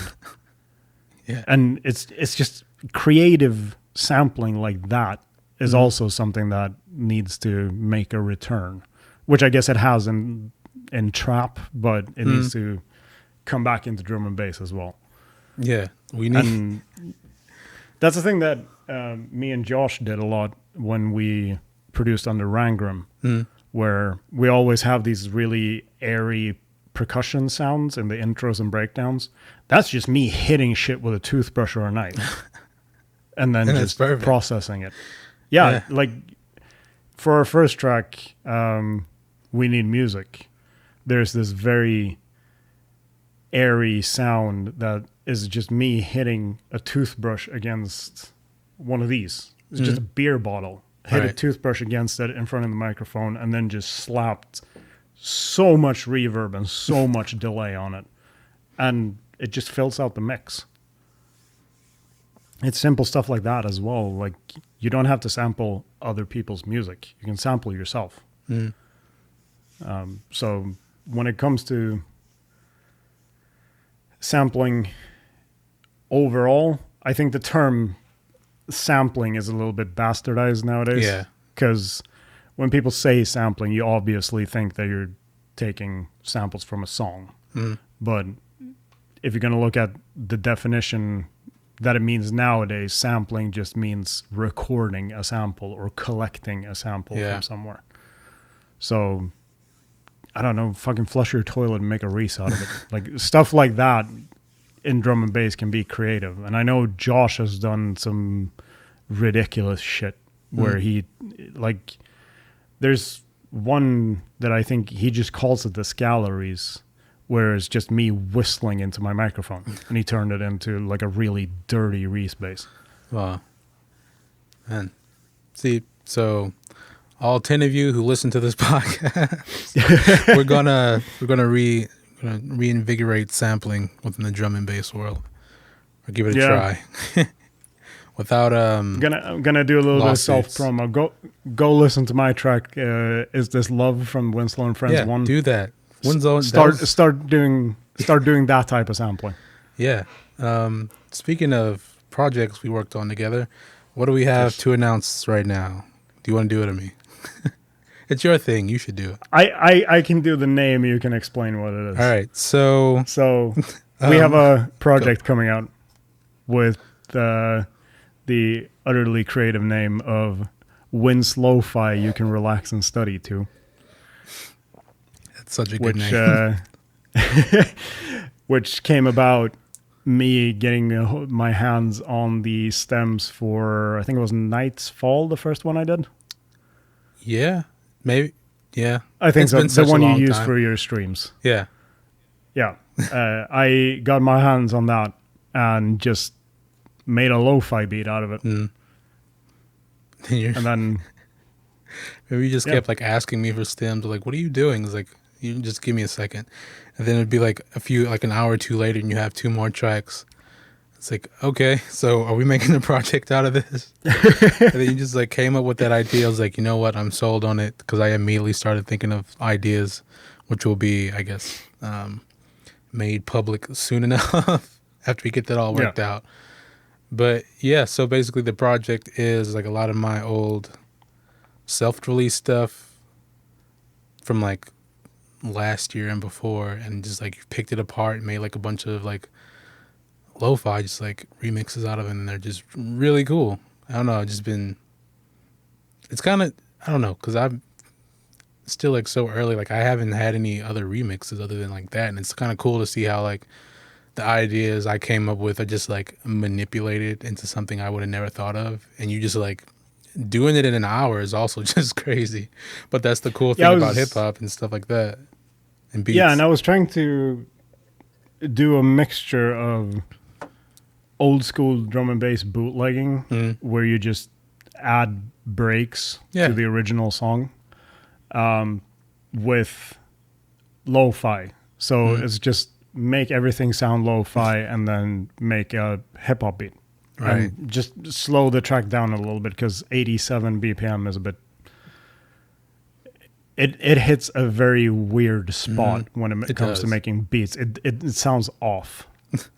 Yeah. And it's just creative sampling like that is also something that needs to make a return, which I guess it has in trap, but it needs to come back into drum and bass as well. Yeah, we need. And that's the thing that me and Josh did a lot when we produced under Rangram, where we always have these really airy percussion sounds in the intros and breakdowns. That's just me hitting shit with a toothbrush or a knife, and then just processing it. Yeah, like for our first track, We Need Music, there's this very airy sound that is just me hitting a toothbrush against one of these. It's just a beer bottle. Hit a toothbrush against it in front of the microphone and then just slapped so much reverb and so much delay on it. And it just fills out the mix. It's simple stuff like that as well. Like, you don't have to sample other people's music. You can sample yourself. So when it comes to sampling overall, I think the term sampling is a little bit bastardized nowadays. Yeah. Because when people say sampling, you obviously think that you're taking samples from a song. But if you're going to look at the definition that it means nowadays, sampling just means recording a sample or collecting a sample from somewhere. So, I don't know, fucking flush your toilet and make a Reese out of it. Like, stuff like that in drum and bass can be creative. And I know Josh has done some ridiculous shit where he, like, there's one that I think he just calls it the Skallagrim, where it's just me whistling into my microphone, and he turned it into like a really dirty Reese bass. Wow. Man. See, so all 10 of you who listen to this podcast, we're gonna reinvigorate sampling within the drum and bass world. Or give it a try. Without I'm gonna do a little bit of self promo. Go listen to my track. Is This Love from Winslow and Friends 1? Do that. Winslow, start doing that type of sampling. Yeah. Speaking of projects we worked on together, what do we have to announce right now? Do you want to do it to me? It's your thing. You should do it. I can do the name. You can explain what it is. All right. So we have a project coming out with the utterly creative name of Winslow-fi. You can relax and study to. That's such a good name. Which came about me getting my hands on the stems for, I think it was Night's Fall, the first one I did. Yeah, maybe. Yeah. I think so. The one you use for your streams. Yeah. Yeah. I got my hands on that and just made a lo-fi beat out of it. And then maybe you just kept like asking me for stems, like, what are you doing? It's like, you just give me a second. And then it'd be like an hour or two later and you have 2 more tracks. It's like, okay, so are we making a project out of this? And then you just like came up with that idea. I was like, you know what? I'm sold on it, because I immediately started thinking of ideas, which will be, I guess, made public soon enough after we get that all worked out. But yeah, so basically the project is like a lot of my old self-release stuff from like last year and before, and just like picked it apart and made like a bunch of like lo-fi, just like remixes out of it, and they're just really cool. I don't know, it's kind of, I don't know, because I'm still like so early, like I haven't had any other remixes other than like that, and it's kind of cool to see how like the ideas I came up with are just like manipulated into something I would have never thought of, and you just like doing it in an hour is also just crazy. But that's the cool thing about hip hop and stuff like that, and beats. Yeah, and I was trying to do a mixture of old school drum and bass bootlegging, where you just add breaks to the original song, with lo-fi. So it's just make everything sound lo-fi and then make a hip hop beat. Right. And just slow the track down a little bit, because 87 BPM is a bit... It hits a very weird spot when it comes to making beats. It sounds off.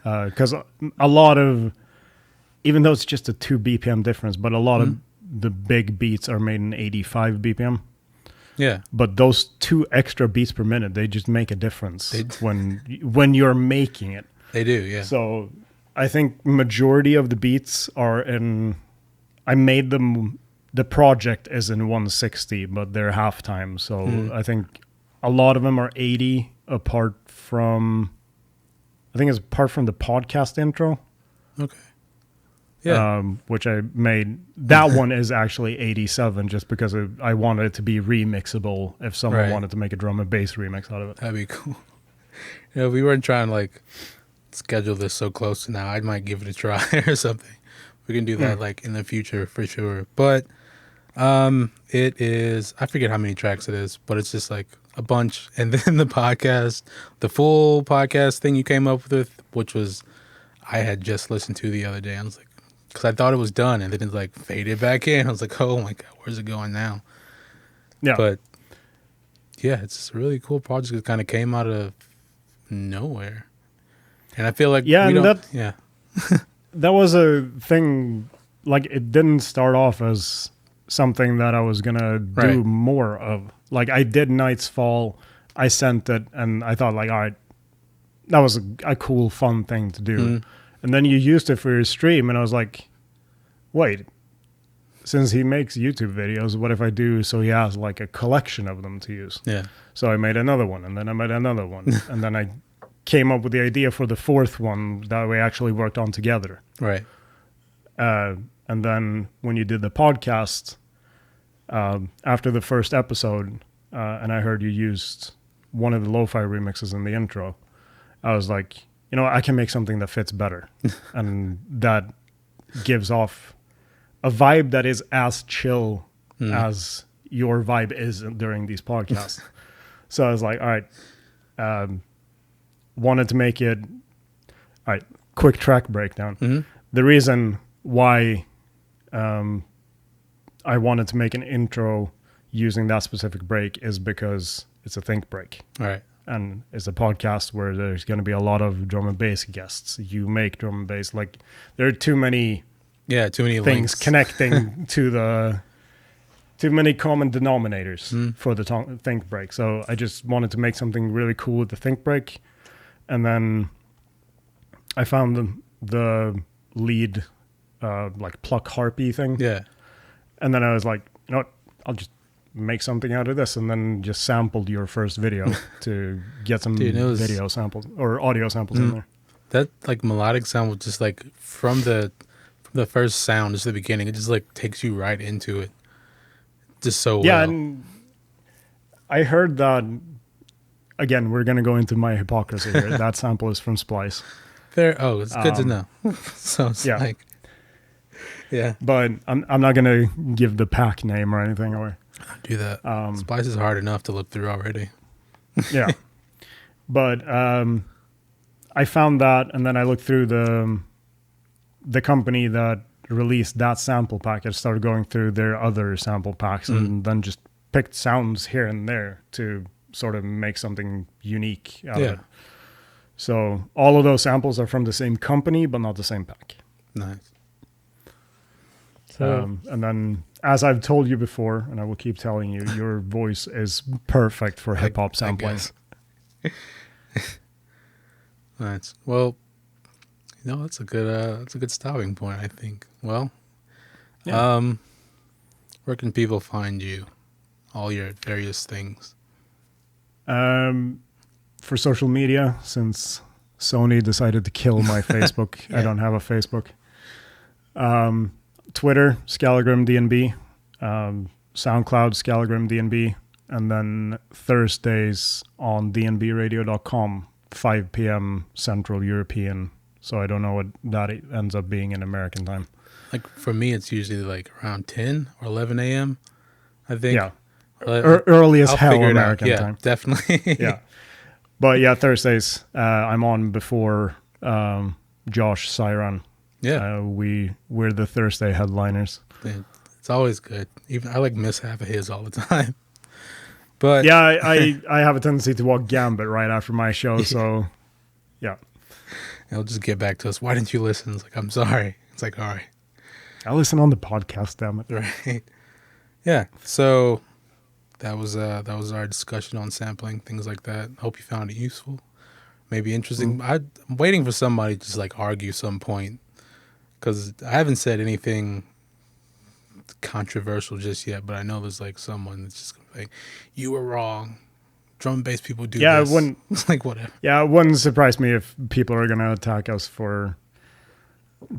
Because a lot of... Even though it's just a 2 BPM difference, but a lot of the big beats are made in 85 BPM. Yeah. But those 2 extra beats per minute, they just make a difference when you're making it. They do, yeah. So I think majority of the beats are in... I made them... The project is in 160, but they're halftime. So I think a lot of them are 80 apart from... I think it's apart from the podcast intro. Okay. Yeah. Which I made. That one is actually 87, just because I wanted it to be remixable if someone wanted to make a drum and bass remix out of it. That'd be cool. You know, if we weren't trying to like schedule this so close to now, I might give it a try or something. We can do that like in the future for sure. But it is, I forget how many tracks it is, but it's just like a bunch. And then the podcast, the full podcast thing you came up with, which was I had just listened to the other day. I was like, because I thought it was done, and then it like faded back in. I was like, oh my God, where's it going now? Yeah. But yeah, it's just a really cool project. It kind of came out of nowhere. And I feel like that was a thing. Like, it didn't start off as something that I was going to do more of. Like, I did Nights Fall. I sent it, and I thought, like, all right, that was a cool, fun thing to do. And then you used it for your stream, and I was like, wait, since he makes YouTube videos, what if I do so he has like a collection of them to use? Yeah. So I made another one, and then I made another one. And then I came up with the idea for the 4th one that we actually worked on together. Right. And then when you did the podcast, after the first episode, and I heard you used one of the lo-fi remixes in the intro, I was like, you know, I can make something that fits better. And that gives off a vibe that is as chill as your vibe is during these podcasts. So I was like, all right, wanted to make it... All right, quick track breakdown. The reason why I wanted to make an intro using that specific break is because it's a think break. All right. And it's a podcast where there's going to be a lot of drum and bass guests. You make drum and bass. Like, there are too many things links connecting to too many common denominators for the think break. So I just wanted to make something really cool with the think break. And then I found the lead, like pluck harpy thing. Yeah. And then I was like, you know what? I'll just make something out of this, and then just sampled your first video to get some video samples or audio samples in there. That like melodic sound was just like from the first sound, just the beginning, it just like takes you right into it. Just so well. Yeah, and I heard that, again, we're gonna go into my hypocrisy here. That sample is from Splice. It's good to know. So it's like, yeah. But I'm not gonna give the pack name or anything away. Do that. Splice is hard enough to look through already. Yeah. But I found that, and then I looked through the company that released that sample package, started going through their other sample packs, and then just picked sounds here and there to sort of make something unique out of it. So all of those samples are from the same company, but not the same pack. Nice. So, And then, as I've told you before, and I will keep telling you, your voice is perfect for hip hop sampling. Nice. Well, that's a good stopping point, I think. Well, where can people find you? All your various things. For social media, since Sony decided to kill my Facebook, I don't have a Facebook. Twitter, Skallagrim DNB. SoundCloud, Skallagrim DNB. And then Thursdays on dnbradio.com, 5 p.m. Central European. So I don't know what that ends up being in American time. Like for me, it's usually like around 10 or 11 a.m. I think. Yeah. Early as hell American time. time. Definitely. Yeah. But yeah, Thursdays, I'm on before Josh Siran. Yeah. We're the Thursday headliners. Yeah, it's always good. Even I like miss half of his all the time. But yeah, I have a tendency to walk Gambit right after my show, so yeah. He'll just get back to us. Why didn't you listen? It's like, I'm sorry. It's like, all right. I listen on the podcast, damn it. Right. Yeah. So that was our discussion on sampling, things like that. Hope you found it useful, maybe interesting. I'm waiting for somebody to just like argue some point, because I haven't said anything controversial just yet, but I know there's like someone that's just like, you were wrong. Drum and bass people do this. It wouldn't, it's like whatever. Yeah, it wouldn't surprise me if people are going to attack us for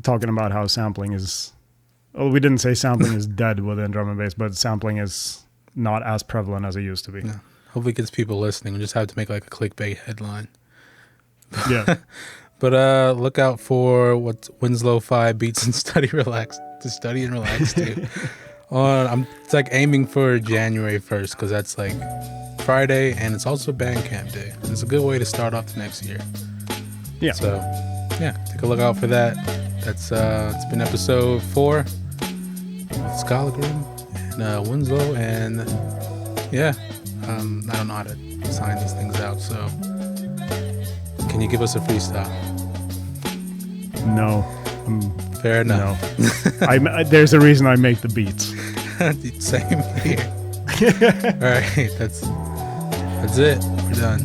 talking about how sampling is... Well, we didn't say sampling is dead within drum and bass, but sampling is not as prevalent as it used to be. Yeah. Hopefully it gets people listening. We just have to make like a clickbait headline. Yeah. But look out for what Winslow 5 beats and study and relax to. It's like aiming for January 1st, because that's like Friday, and it's also Bandcamp Day. It's a good way to start off the next year. Yeah. So yeah, take a look out for that. That's it's been episode 4 with Skallagrim and Winslow, and yeah, I don't know how to sign these things out, so can you give us a freestyle? No. Fair enough. No. There's a reason I make the beats. Same here. All right, that's it. We're done.